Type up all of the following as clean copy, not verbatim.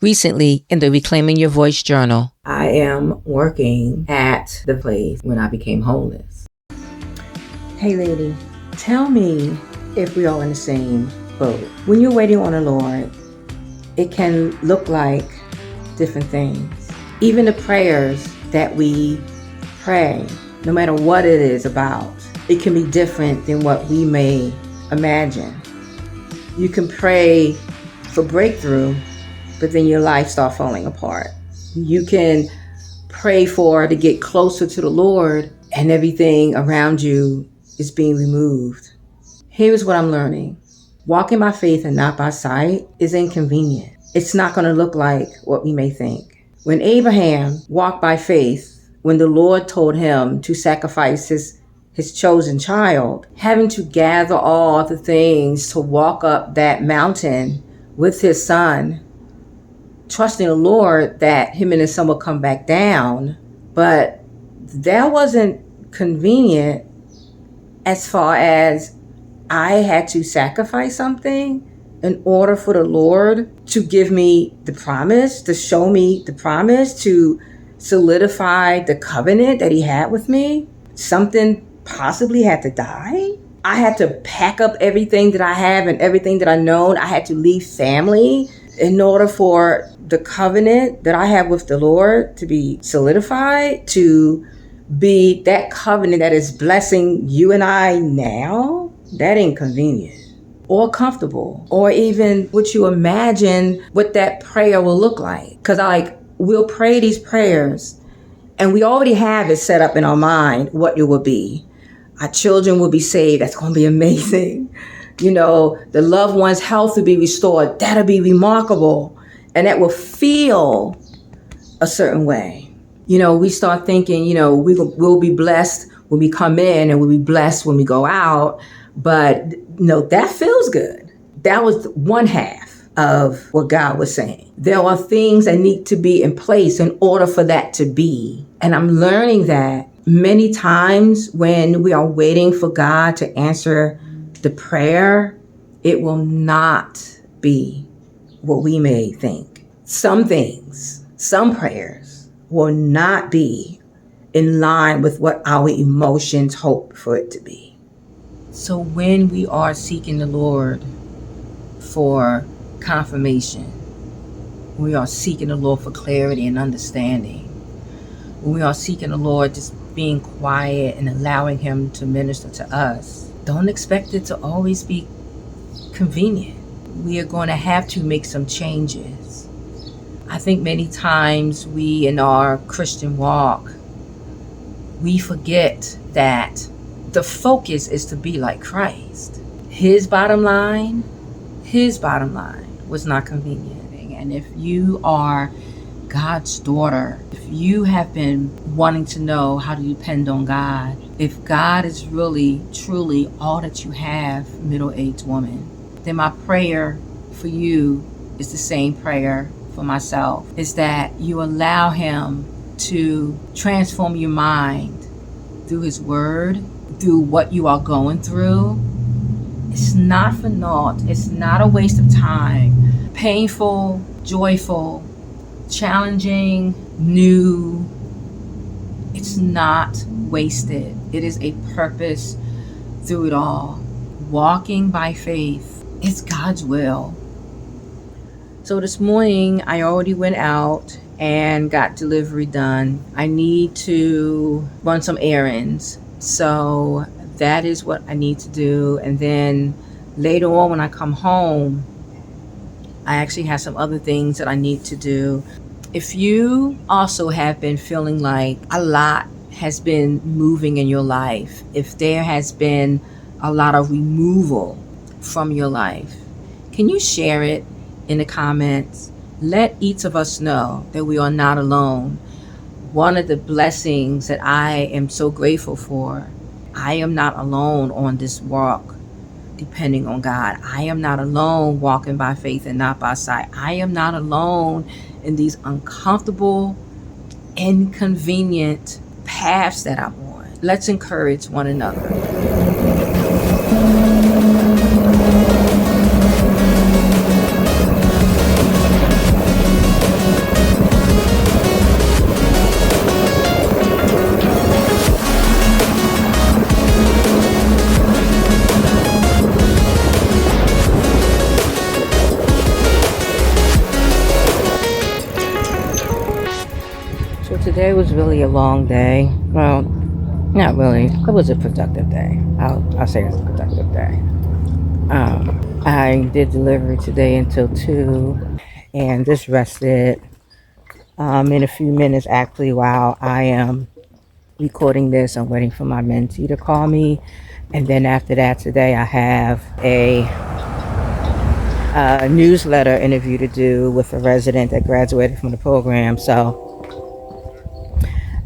Recently, in the Reclaiming Your Voice journal, I am working at the place when I became homeless. Hey lady, tell me if we all in the same boat. When you're waiting on the Lord, it can look like different things. Even the prayers that we pray, no matter what it is about, it can be different than what we may imagine. You can pray for breakthrough, but then your life starts falling apart. You can pray to get closer to the Lord, and everything around you is being removed. Here's what I'm learning. Walking by faith and not by sight is inconvenient. It's not going to look like what we may think. When Abraham walked by faith, when the Lord told him to sacrifice his chosen child, having to gather all the things to walk up that mountain with his son, trusting the Lord that him and his son would come back down. But that wasn't convenient as far as I had to sacrifice something in order for the Lord to give me the promise, to show me the promise, to solidify the covenant that he had with me. Something possibly had to die. I had to pack up everything that I have and everything that I know. I had to leave family in order for the covenant that I have with the Lord to be solidified, to be that covenant that is blessing you and I now. That ain't convenient or comfortable or even what you imagine what that prayer will look like. Because we'll pray these prayers and we already have it set up in our mind what it will be. Our children will be saved. That's going to be amazing. The loved one's health will be restored. That'll be remarkable. And that will feel a certain way. We start thinking, we'll be blessed when we come in and we'll be blessed when we go out. But that feels good. That was one half of what God was saying. There are things that need to be in place in order for that to be. And I'm learning that many times when we are waiting for God to answer the prayer, it will not be what we may think. Some things, some prayers will not be in line with what our emotions hope for it to be. So when we are seeking the Lord for confirmation, we are seeking the Lord for clarity and understanding, when we are seeking the Lord just being quiet and allowing him to minister to us, don't expect it to always be convenient. We are going to have to make some changes. I think many times we in our Christian walk, we forget that the focus is to be like Christ. His bottom line was not convenient. And if you are God's daughter, if you have been wanting to know how to depend on God, if God is really, truly all that you have, middle-aged woman, then my prayer for you is the same prayer for myself, is that you allow him to transform your mind through his word, through what you are going through. It's not for naught. It's not a waste of time. Painful, joyful, challenging, new. It's not wasted. It is a purpose through it all. Walking by faith is God's will. So this morning, I already went out and got delivery done. I need to run some errands. So that is what I need to do. And then later on when I come home, I actually have some other things that I need to do. If you also have been feeling like a lot has been moving in your life, if there has been a lot of removal from your life, can you share it in the comments? Let each of us know that we are not alone. One of the blessings that I am so grateful for, I am not alone on this walk depending on God. I am not alone walking by faith and not by sight. I am not alone in these uncomfortable, inconvenient paths that I'm on. Let's encourage one another. Today was really a long day. Well, not really. It was a productive day. I'll say it's a productive day. I did delivery today until 2 and just rested in a few minutes actually while I am recording this. I'm waiting for my mentee to call me. And then after that today I have a newsletter interview to do with a resident that graduated from the program. So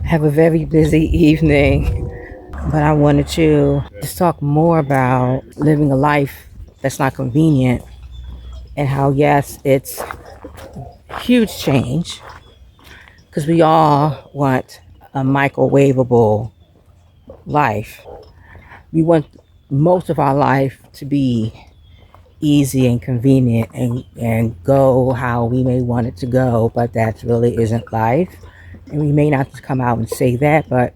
I have a very busy evening, but I wanted to just talk more about living a life that's not convenient and how, yes, it's huge change because we all want a microwavable life. We want most of our life to be easy and convenient and go how we may want it to go, but that really isn't life. And we may not come out and say that, but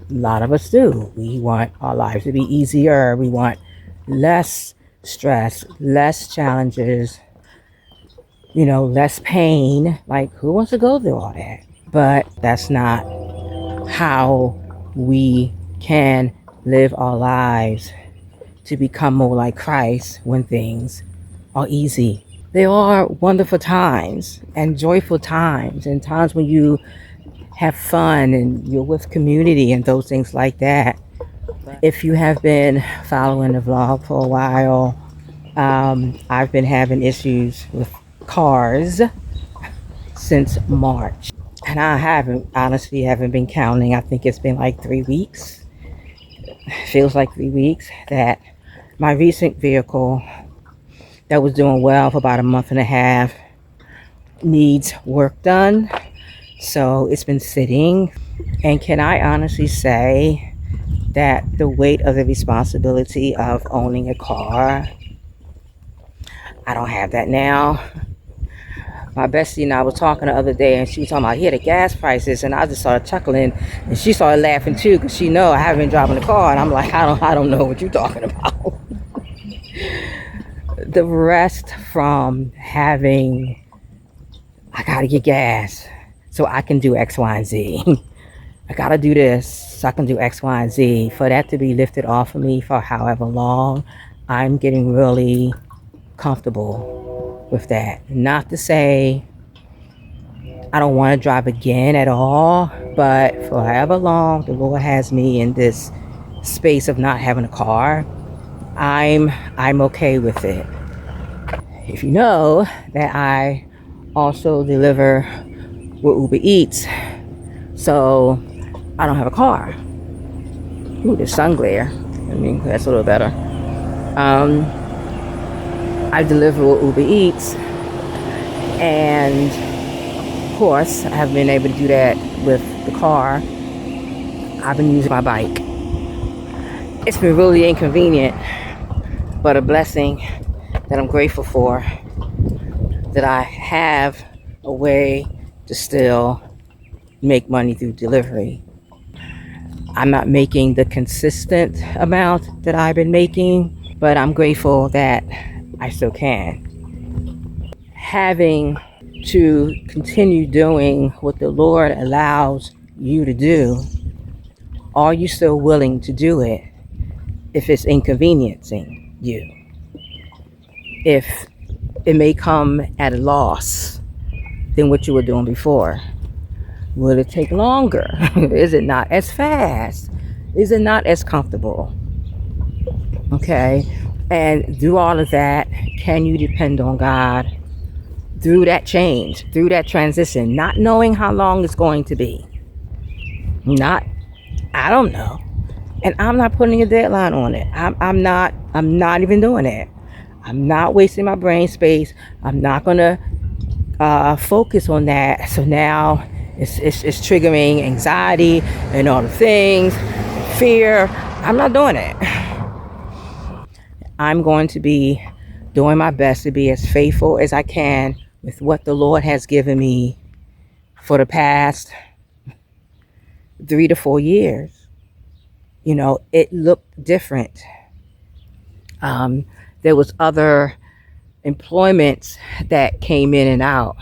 a lot of us do. We want our lives to be easier. We want less stress, less challenges, less pain. Like, who wants to go through all that? But that's not how we can live our lives to become more like Christ when things are easy. There are wonderful times and joyful times and times when you have fun and you're with community and those things like that. If you have been following the vlog for a while, I've been having issues with cars since March. And I honestly haven't been counting. I think it's been like 3 weeks. Feels like 3 weeks that my recent vehicle that was doing well for about a month and a half needs work done. So it's been sitting. And can I honestly say that the weight of the responsibility of owning a car, I don't have that now. My bestie and I was talking the other day, and she was talking about, the gas prices, and I just started chuckling, and she started laughing too, because she know I haven't been driving the car, and I'm like, I don't know what you're talking about. The rest from having, I gotta get gas so I can do X, Y, and Z. I gotta do this so I can do X, Y, and Z. For that to be lifted off of me for however long, I'm getting really comfortable with that. Not to say I don't want to drive again at all, but for however long the Lord has me in this space of not having a car, I'm okay with it. If you know that I also deliver with Uber Eats, so I don't have a car. Ooh, the sun glare. I mean, that's a little better. I deliver with Uber Eats, and of course, I have been able to do that with the car. I've been using my bike. It's been really inconvenient, but a blessing that I'm grateful for, that I have a way to still make money through delivery. I'm not making the consistent amount that I've been making, but I'm grateful that I still can. Having to continue doing what the Lord allows you to do, are you still willing to do it if it's inconveniencing you? If it may come at a loss than what you were doing before? Will it take longer? Is it not as fast? Is it not as comfortable? Okay. And through all of that, can you depend on God through that change, through that transition, not knowing how long it's going to be? I don't know. And I'm not putting a deadline on it. I'm not even doing it. I'm not wasting my brain space. I'm not going to focus on that. So now it's triggering anxiety and all the things, fear. I'm not doing it. I'm going to be doing my best to be as faithful as I can with what the Lord has given me for the past 3 to 4 years. It looked different. There was other employments that came in and out.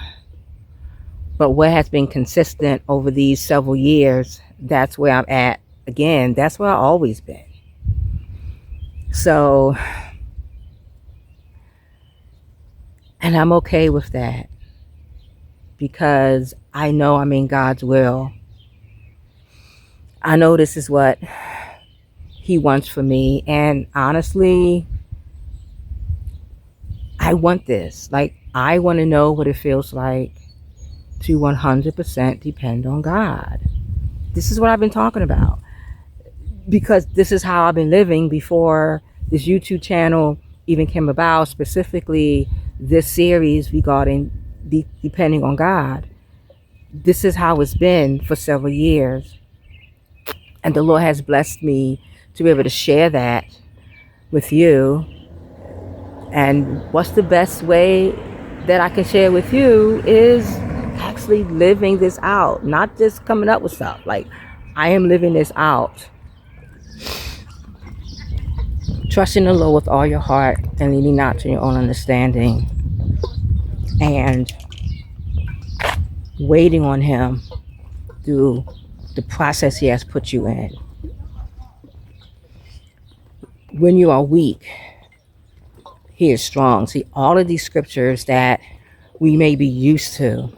But what has been consistent over these several years, that's where I'm at. Again, that's where I've always been. So, and I'm okay with that because I know I'm in God's will. I know this is what He wants for me. And honestly, I want this. Like, I want to know what it feels like to 100% depend on God. This is what I've been talking about. Because this is how I've been living before this YouTube channel even came about, specifically this series regarding depending on God. This is how it's been for several years. And the Lord has blessed me to be able to share that with you. And what's the best way that I can share with you is actually living this out, not just coming up with stuff. Like, I am living this out. Trusting the Lord with all your heart and leaning not to your own understanding. And waiting on Him through the process He has put you in. When you are weak, He is strong. See, all of these scriptures that we may be used to,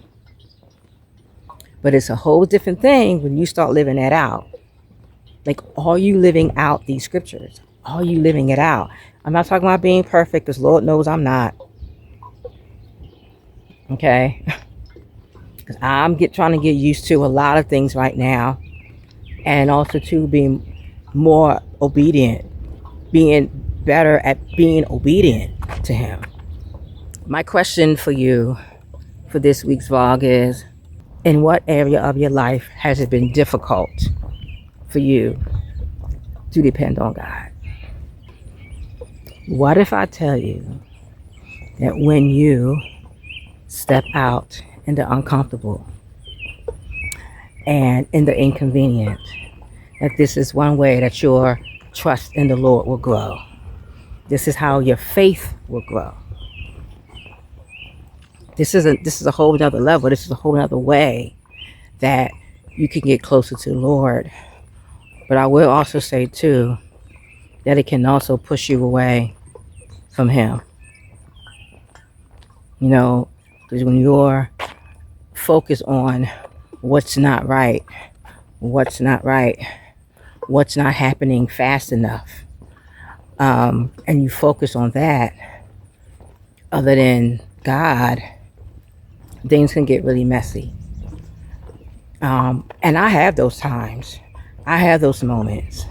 but it's a whole different thing when you start living that out. Like, are you living out these scriptures? Are you living it out? I'm not talking about being perfect, because Lord knows I'm not. Okay? Because I'm trying to get used to a lot of things right now. And also to being more obedient. Being better at being obedient to Him. My question for you for this week's vlog is, in what area of your life has it been difficult for you to depend on God? What if I tell you that when you step out in the uncomfortable and in the inconvenient, that this is one way that your trust in the Lord will grow? This is how your faith will grow. This is a whole other level. This is a whole other way that you can get closer to the Lord. But I will also say too, that it can also push you away from Him. You know, because when you're focused on what's not right, what's not happening fast enough, and you focus on that other than God, things can get really messy. And I have those times. I have those moments.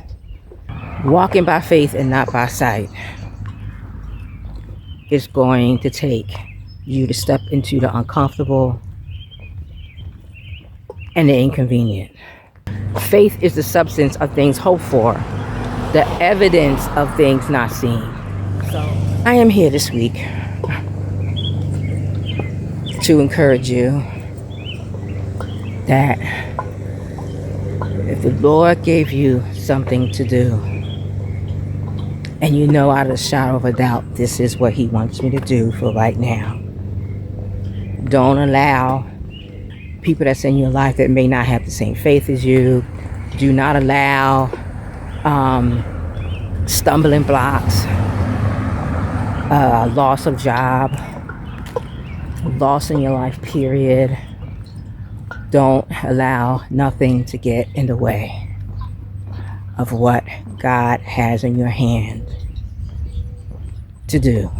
Walking by faith and not by sight is going to take you to step into the uncomfortable and the inconvenient. Faith is the substance of things hoped for, the evidence of things not seen. So I am here this week to encourage you that if the Lord gave you something to do, and you know out of the shadow of a doubt this is what He wants me to do for right now, don't allow people that's in your life that may not have the same faith as you. Do not allow stumbling blocks, loss of job, loss in your life, period. Don't allow nothing to get in the way of what God has in your hand to do.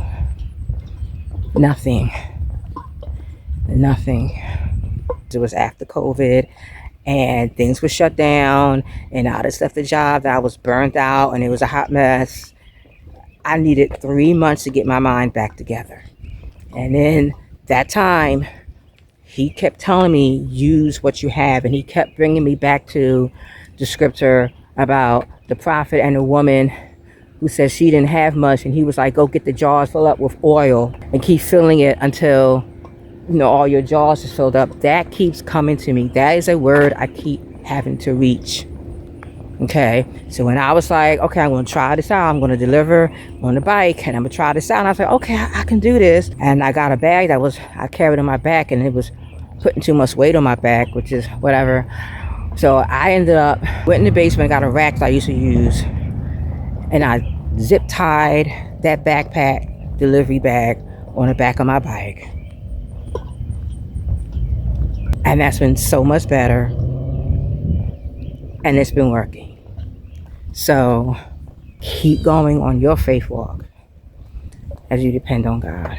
Nothing. It was after COVID and things were shut down and I just left the job that I was burnt out and it was a hot mess. I needed 3 months to get my mind back together. And in that time, He kept telling me, use what you have. And He kept bringing me back to the scripture about the prophet and the woman who said she didn't have much. And He was like, go get the jars, fill up with oil and keep filling it until, you know, all your jars is filled up. That keeps coming to me. That is a word I keep having to reach. Okay. So when I was like, okay, I'm going to try this out. I'm going to deliver on the bike and I'm going to try this out. And I was like, okay, I can do this. And I got a bag I carried on my back and it was putting too much weight on my back, which is whatever. So I ended up, went in the basement, got a rack that I used to use, and I zip tied that backpack, delivery bag, on the back of my bike. And that's been so much better. And it's been working. So keep going on your faith walk as you depend on God.